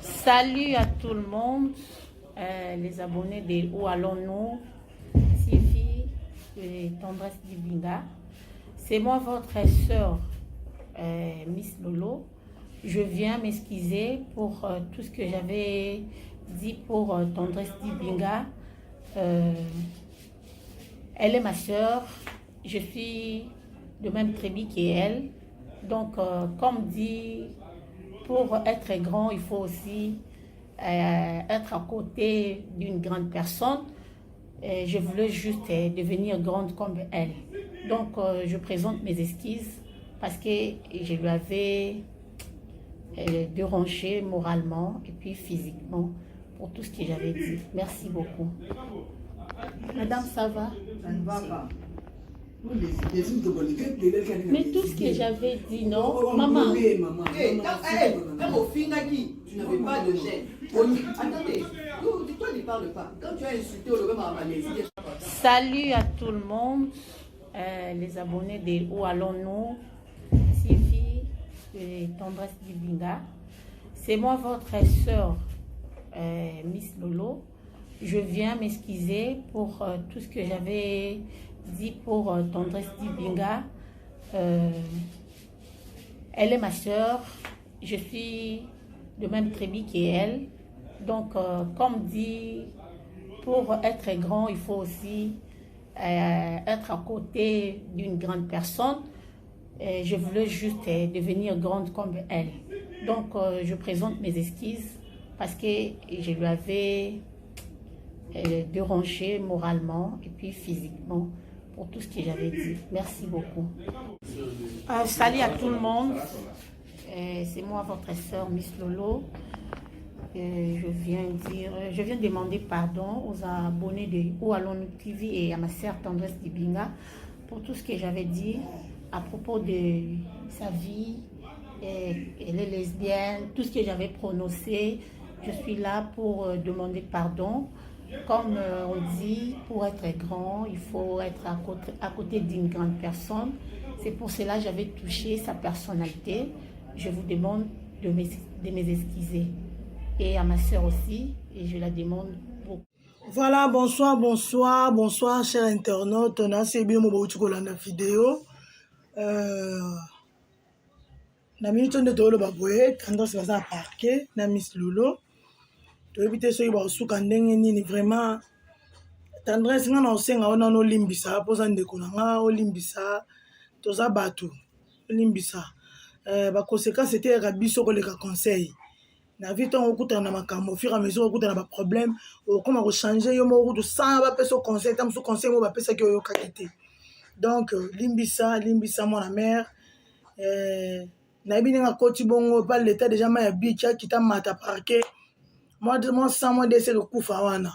Salut à tout le monde, les abonnés de Où allons-nous, Sylvie de Tendresse Dibinga. C'est moi, votre sœur, Miss Lolo. Je viens m'excuser pour tout ce que j'avais dit pour Tendresse Dibinga. Elle est ma sœur, je suis de même tribu qu'elle. Donc, comme dit, pour être grand, il faut aussi être à côté d'une grande personne. Je voulais juste devenir grande comme elle. Donc, je présente mes excuses parce que je lui avais dérangé moralement et puis physiquement pour tout ce que j'avais dit. Merci beaucoup. Madame, ça va? Ça ne va pas. Mais tout ce que j'avais dit, non? Maman. Quand au final, tu n'avais pas de gêne. Attendez, toi ne parle pas. Quand tu as insulté au logement à Malaisie. Salut à tout le monde, les abonnés de Où allons-nous, Sylvie de Tendresse Dibinga. C'est moi, votre sœur, Miss Lolo. Je viens m'excuser pour tout ce que j'avais dit pour Tendresse Dibinga. Elle est ma sœur, je suis de même tribu qu'elle. Donc, comme dit, pour être grand, il faut aussi être à côté d'une grande personne. Je voulais juste devenir grande comme elle. Donc, je présente mes excuses parce que je lui avais dérangé moralement et puis physiquement pour tout ce que j'avais dit. Merci beaucoup. Salut à tout le monde. C'est moi, votre sœur, Miss Lolo. Je viens demander pardon aux abonnés de Où allons-nous TV et à ma sœur Tendresse Dibinga pour tout ce que j'avais dit à propos de sa vie. Elle est lesbienne, tout ce que j'avais prononcé. Je suis là pour demander pardon. Comme on dit, pour être grand, il faut être à côté d'une grande personne. C'est pour cela que j'avais touché sa personnalité. Je vous demande de m'excuser. Et à ma soeur aussi, et je la demande beaucoup. Voilà, bonsoir, chers internautes. On a assez bien la vidéo. Na minute de tolo baboye, quand se va parquer, na Miss Lolo. To éviter ce qui va sous kandenge ni vraiment. Tendresse nga na osenga ona no limbisa, poza ndeko na nga olimbisa, toza batu, limbisa. Ba conséquence c'était rabiso ko leka conseil. Na vie ton okuta na makambo au fur et à mesure okuta na ba problème o comment changer yo mo okuta sans ba peso conseil tam so conseil mo ba pesa ki yo kakete. Donc limbisa mon mère na bini nga koti bongo par l'état déjà ma bicha kita mata parquet moi sans moi d'essayer de kufa wana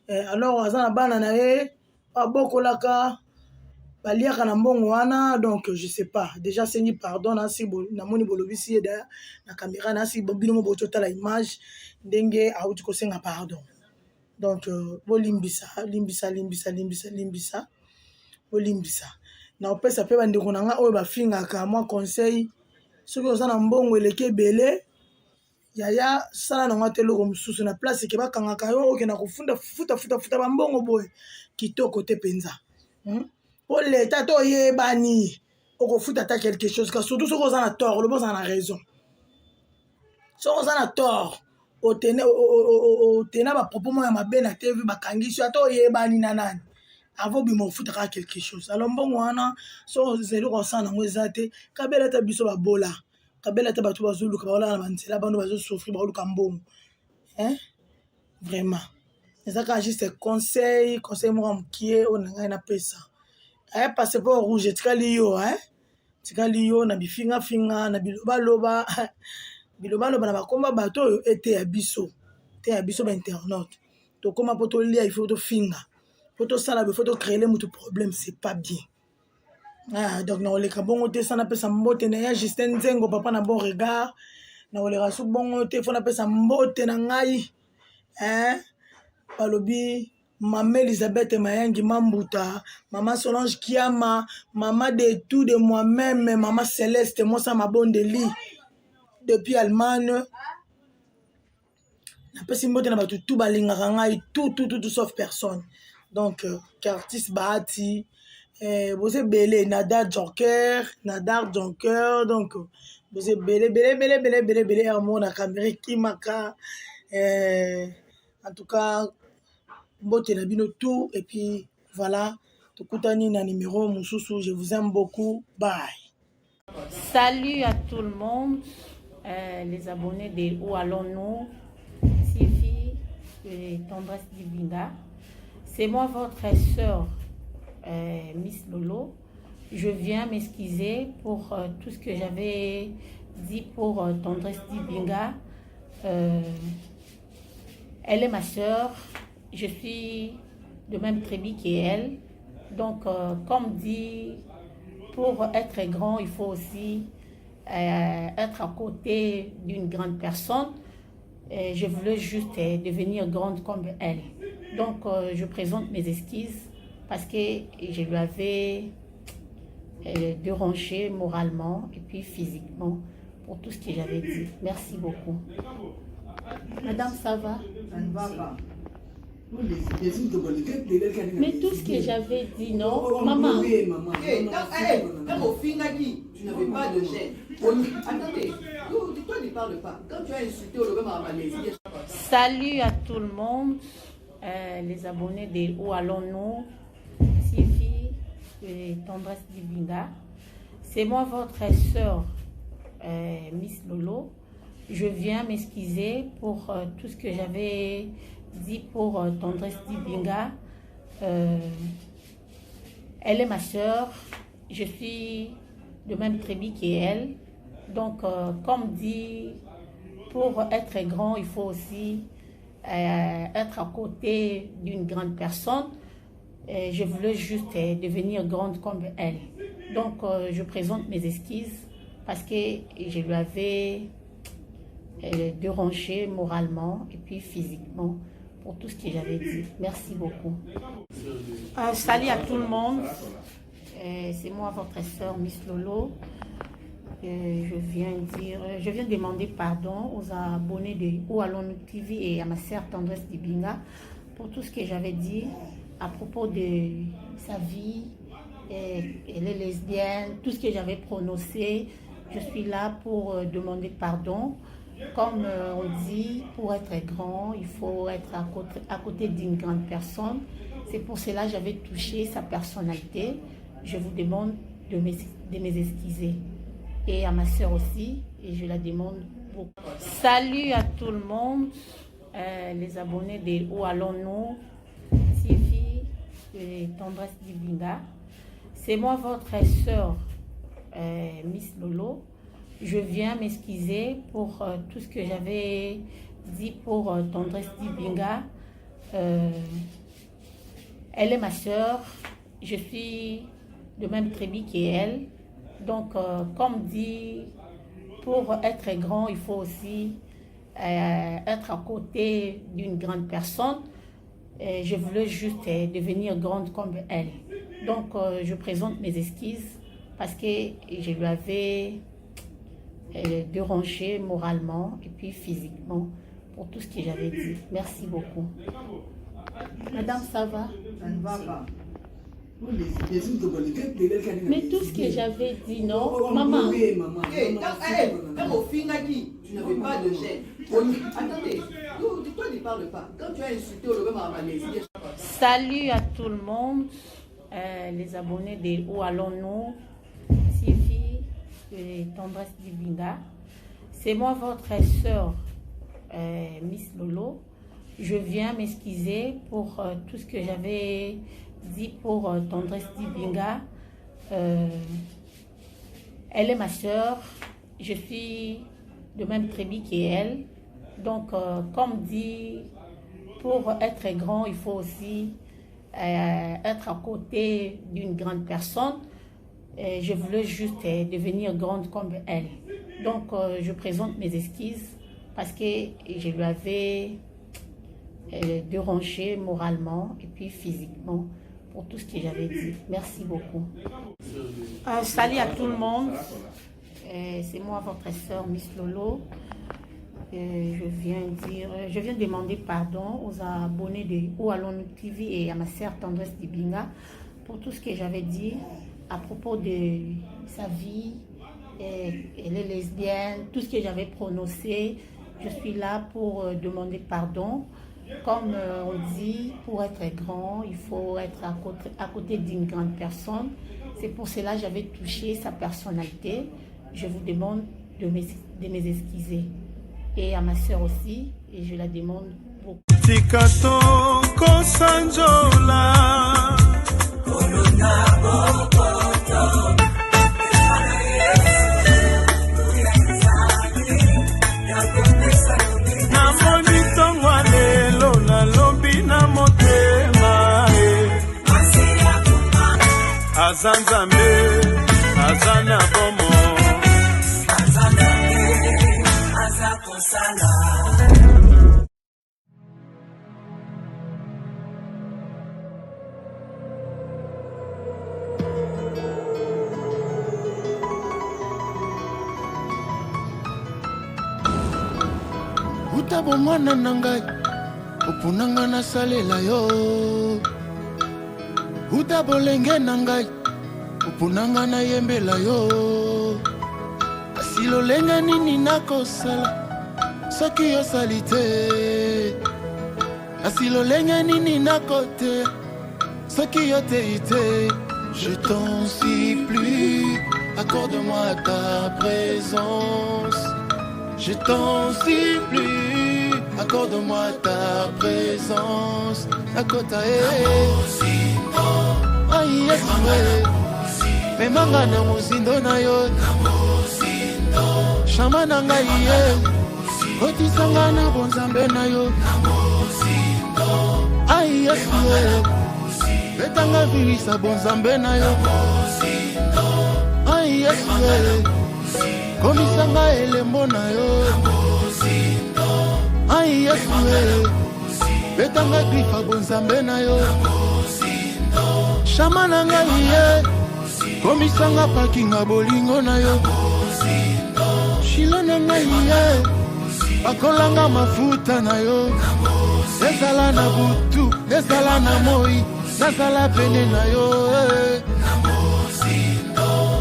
alors azana bana na ye abokolaka baliaka na mbongo wana donc je sais pas déjà c'est ni pardon na si na moni bolobisi da na caméra na si bobino mo botota la image ndenge auti ko senga pardon donc bolimbisa bolimbisa na opesa pe bandeko na nga oyo bafingaka moi conseil soki oza na mbongo eleke ebele yaya sala na nga te eloko mosusu na place ke bakangaka yo okenda kofuta bambongo boye kitoko te mpenza po leta to oyebani okofuta ata quelque chose ka surtout soki oza na tort olobi oza na raison soki oza na tort otena bapropos moko ya mabe na tv bakangisi ata oyebani na nani avant bima ofuta kaka quelque chose alors mbongo wana soki ozeli kosala nango eza te kabela ata biso babola kabela ata bato bazoluka baolala na banzela bano bazosofri baoluka mbongo vraiment eza kaka juste conseil moko ya mokie oyo na ngai napesa passeport rouge tikali yo na bifingafinga na bilobaloba na bakomba bato oyo ete ya biso bainternaute tokóma mpo tolia ifo tofinga mpo tosala bifo tocréele motu problème c'est pas bien donc na oleka bongo te sa napesa mbote na ya Justin Nzengo papa na bon regard na oleka su bongo te fo napesa mbote na ngai balobi Maman Elisabeth Mayangi Mambuta, Maman Solange Kiama, Maman de tout de moi-même, Maman Céleste, moi ça m'a bon de lit depuis Allemagne. napesi mbote na bato tout balingaka ngai tout sauf personne. Donc artiste Bahati vous êtes belé Nadar Jonker donc vous êtes belé amour na caméra qui maka en tout cas mbote na bino tout et puis voilà tokutani na numéro mususu. Je vous aime beaucoup, bye. Salut à tout le monde, les abonnés de Où allons-nous, Sylvie et Tendresse Dibinga. C'est moi votre sœur Miss Lolo. Je viens m'excuser pour tout ce que j'avais dit pour Tendresse Dibinga. Elle est ma sœur, je suis de même tribu qu'elle. Donc, comme dit, pour être grand, il faut aussi être à côté d'une grande personne. Je voulais juste devenir grande comme elle. Donc, je présente mes excuses parce que je lui avais dérangé moralement et puis physiquement pour tout ce que j'avais dit. Merci beaucoup. Madame, ça va? Ça ne va pas. Mais tout ce que j'avais dit, non? Maman. Quand au Fingaki, tu n'avais pas de gêne. Attendez, toi ne parle pas. Quand tu as insulté au même Malaisie. Salut à tout le monde, les abonnés de Où allons-nous, Sylvie et Tendresse Dibinga. C'est moi votre sœur Miss Lolo. Je viens m'excuser pour tout ce que j'avais dit pour Tendresse Dibinga. Elle est ma sœur, je suis de même tribu qu'elle. Donc, comme dit, pour être grand, il faut aussi être à côté d'une grande personne. Je voulais juste devenir grande comme elle. Donc, je présente mes excuses parce que je lui avais dérangé moralement et puis physiquement pour tout ce que j'avais dit. Merci beaucoup. Salut à tout le monde. C'est moi, votre sœur Miss Lolo. Je viens demander pardon aux abonnés de Où allons-nous TV et à ma sœur Tendresse Dibinga pour tout ce que j'avais dit à propos de sa vie. Elle est lesbienne, tout ce que j'avais prononcé. Je suis là pour demander pardon. Comme on dit, pour être grand, il faut être à côté d'une grande personne. C'est pour cela que j'avais touché sa personnalité. Je vous demande de m'excuser. Et à ma sœur aussi, et je la demande beaucoup. Salut à tout le monde, les abonnés de Où allons-nous, Sylvie et Tendresse Dibinga. C'est moi votre sœur Miss Lolo. Je viens m'excuser pour tout ce que j'avais dit pour Tendresse Dibinga. Elle est ma sœur, je suis de même tribu qu'elle. Donc, comme dit, pour être grand, il faut aussi être à côté d'une grande personne. Je voulais juste devenir grande comme elle. Donc, je présente mes excuses parce que je lui avais dérangé moralement et puis physiquement pour tout ce que j'avais dit. Merci beaucoup. Madame, ça va? Ça ne va pas. Mais tout ce que j'avais dit, non? Maman. Quand au Fingaki, tu n'avais pas de gêne. Attendez, toi ne parle pas. Quand tu as insulté au même Malaisie. Salut à tout le monde, les abonnés de Où allons-nous, Sylvie et Tendresse Dibinga. C'est moi votre sœur Miss Lolo. Je viens m'excuser pour tout ce que j'avais dit pour Tendresse Dibinga. Elle est ma sœur, je suis de même tribu qu'elle. Donc, comme dit, pour être grand, il faut aussi être à côté d'une grande personne. Je voulais juste devenir grande comme elle. Donc, je présente mes excuses parce que je lui avais dérangé moralement et puis physiquement pour tout ce que j'avais dit. Merci beaucoup. Salut à tout le monde. C'est moi, votre sœur Miss Lolo. je viens demander pardon aux abonnés de Oualon TV et à ma sœur Tendresse Dibinga pour tout ce que j'avais dit à propos de sa vie. Elle est lesbienne, tout ce que j'avais prononcé. Je suis là pour demander pardon. Comme on dit, pour être grand, il faut être à côté d'une grande personne. C'est pour cela que j'avais touché sa personnalité. Je vous demande de m'excuser. Et à ma soeur aussi, et je la demande beaucoup. Azanzambe, azana bomo, azanzambe, azakosala. Utabo mwana nangai, upunanga na salela yo. Utabo lenge nangai, upunanga na yembela yo. Asilo lenga nini nakosala, soki yo salite. Asilo lenga nini nakote, soki yo teite. Je t'en supplie, accorde-moi ta présence. Je t'en supplie, accorde-moi ta présence. Nakota Aïe memanga na muzindo na yo Shama na ngai otisanga na bonzambe na yo Aïe betanga vilisa bonzambe na yo Aïe komisanga elembo na yo Aïe betanga grifa bonzambe na yo Shama na ngai komisanga pakinga bolingo na yo Shilo na ngai bakolanga mafuta na yo Ezala na butu, ezala na moi Nazala pene na yo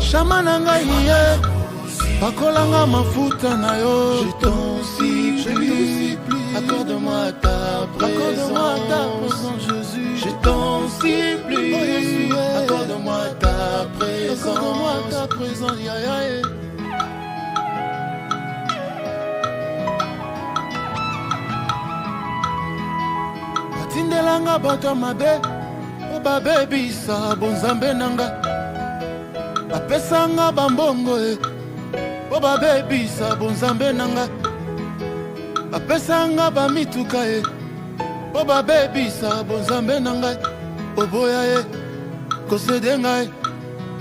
Shama na ngai bakolanga mafuta na yo Je t'en supplie, accorde-moi ta présence Jésus Je t'en supplie, accorde-moi ta présence Batindelanga bato mabe O babebisa bonzambe nanga Bapesanga bambongo O babebisa bonzambe nanga Bapesanga bamituka O babebisa bonzambe nanga Oboya kosede ngai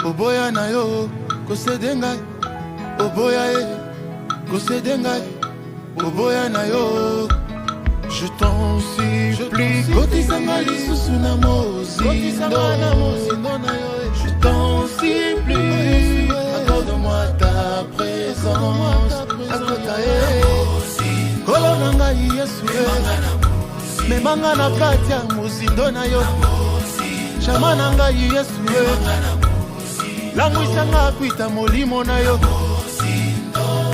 Oboya na yo kosede ngai Oboya kosede ngai Oboya na yo Je t'en supplie kotisanga lisusu na mozindo Je t'en supplie accorde-moi ta présence Akota kolona ngai Yesu memanga na kati ya mozindo na yo Shama na ngai Yesu langwisanga kwita molimo na yo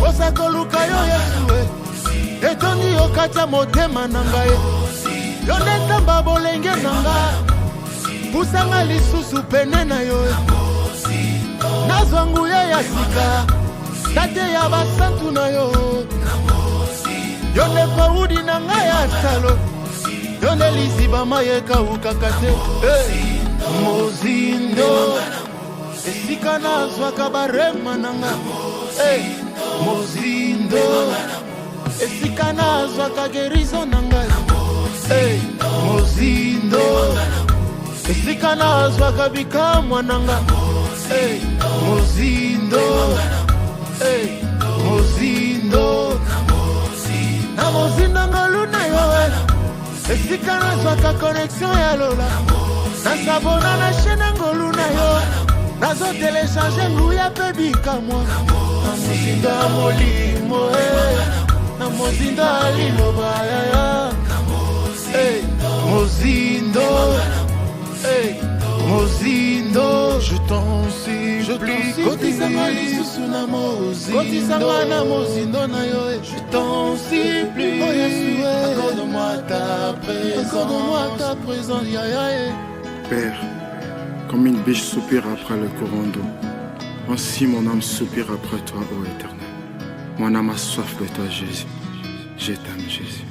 Osa koluka yo Yesu etondi yo kati ya motema na ngai Yo netamba bolenge na nga pusanga lisusu pene na yo Nazwa nguya ya sika tate ya basantu na yo Yo ne faudi na ngai ya talo Yo ne liziba mayeka ukakate Mozindo esika nazwaka barema na nga Mozindo esika nazwaka gerizo na ngai Mozindo esika nazwaka bikamwa na nga Mozindo Mozindo na mozindo ngolu na yo esika nazwaka connexion ya lola nasabona na chaîne ngolu na yo nazo télécharger nguya pe bikamwa na mozindo ya molimo na mozindo aliloba yaya hey, mozindo hey, mozindo je t'en supplie kotisanga lisusu na mozindo kotisanga na mozindo na yo je t'en supplie oh Yesu accorde-moi ta présence yaya. Père, comme une biche soupire après le courant d'eau, ainsi mon âme soupire après toi, ô Éternel. Mon âme a soif de toi, Jésus. Je t'aime, Jésus.